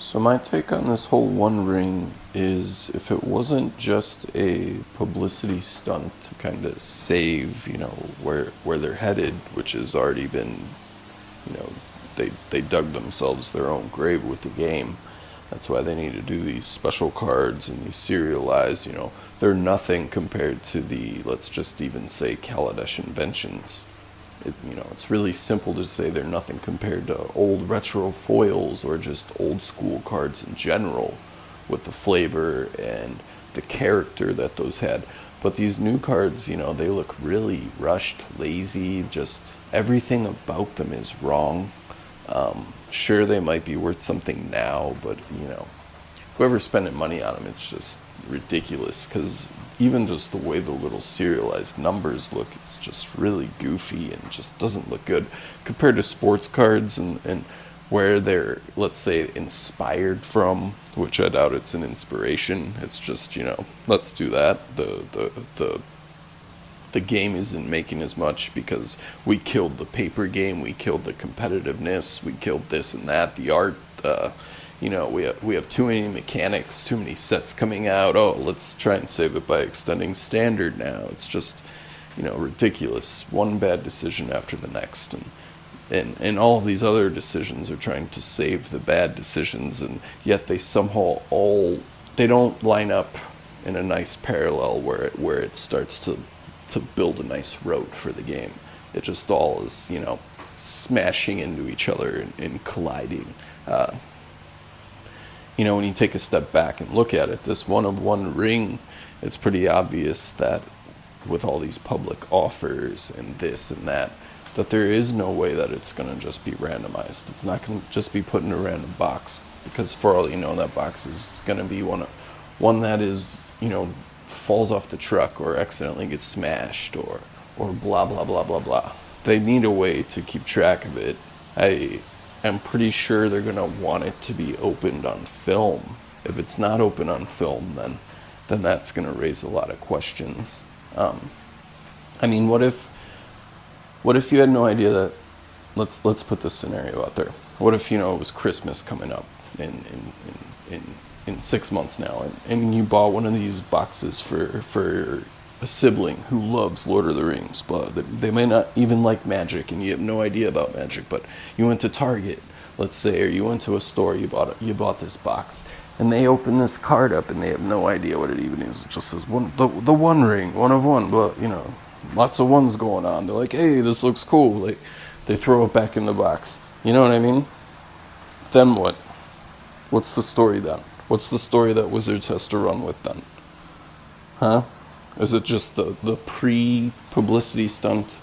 So my take on this whole One Ring is if it wasn't just a publicity stunt to kind of save, where they're headed, which has already been, you know, they dug themselves their own grave with the game. That's why they need to do these special cards and these serialized, they're nothing compared to the, let's just even say, Kaladesh inventions. It's really simple to say they're nothing compared to old retro foils or just old school cards in general with the flavor and the character that those had. But these new cards, they look really rushed, lazy, just everything about them is wrong. Sure, they might be worth something now, but, whoever's spending money on them, it's just ridiculous because even just the way the little serialized numbers look, it's just really goofy and just doesn't look good compared to sports cards and where they're, let's say, inspired from, which I doubt it's an inspiration. It's just, let's do that. The game isn't making as much because we killed the paper game, we killed the competitiveness, we killed this and that, the art. We have too many mechanics, too many sets coming out. Oh, let's try and save it by extending standard now. It's just, ridiculous. One bad decision after the next, and all of these other decisions are trying to save the bad decisions, and yet they somehow they don't line up in a nice parallel where it starts to build a nice road for the game. It just all is, smashing into each other and colliding. When you take a step back and look at it, this One Ring, it's pretty obvious that with all these public offers and this and that there is no way that it's going to just be randomized. It's not going to just be put in a random box, because for all you know, that box is going to be one that is, falls off the truck or accidentally gets smashed or blah, blah, blah, blah, blah. They need a way to keep track of it. I'm pretty sure they're going to want it to be opened on film. If it's not open on film, then that's going to raise a lot of questions. What if you had no idea that, let's put this scenario out there. What if, it was Christmas coming up in 6 months now, and you bought one of these boxes for a sibling who loves Lord of the Rings, but they may not even like Magic, and you have no idea about Magic, but you went to Target, let's say, or you went to a store, you bought this box, and they open this card up, and they have no idea what it even is. It just says the One Ring, one of one, but lots of ones going on. They're like, hey, this looks cool. Like, they throw it back in the box. You know what I mean? Then what? What's the story then? What's the story that Wizards has to run with then? Huh? Is it just the pre-publicity stunt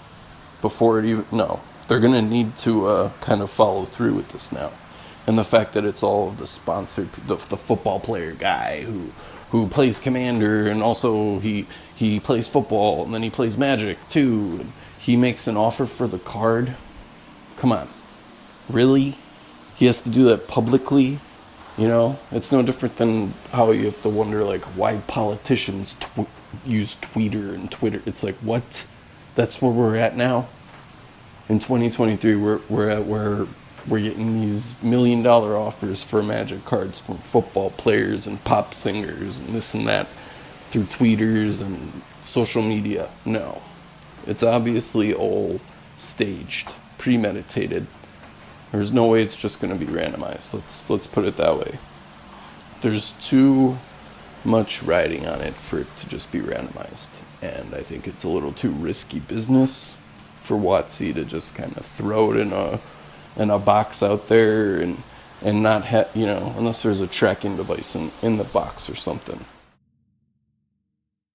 before it even... No. They're going to need to kind of follow through with this now. And the fact that it's all of the sponsored... The football player guy who plays Commander, and also he plays football, and then he plays Magic too. And he makes an offer for the card. Come on. Really? He has to do that publicly? It's no different than how you have to wonder, like, why politicians use Tweeter and Twitter. It's like, what? That's where we're at now? In 2023, we're at where we're getting these $1 million offers for Magic cards from football players and pop singers and this and that through tweeters and social media. No. It's obviously all staged, premeditated. There's no way it's just going to be randomized. Let's put it that way. There's too much riding on it for it to just be randomized, and I think it's a little too risky business for WotC to just kind of throw it in a box out there and not have, unless there's a tracking device in the box or something.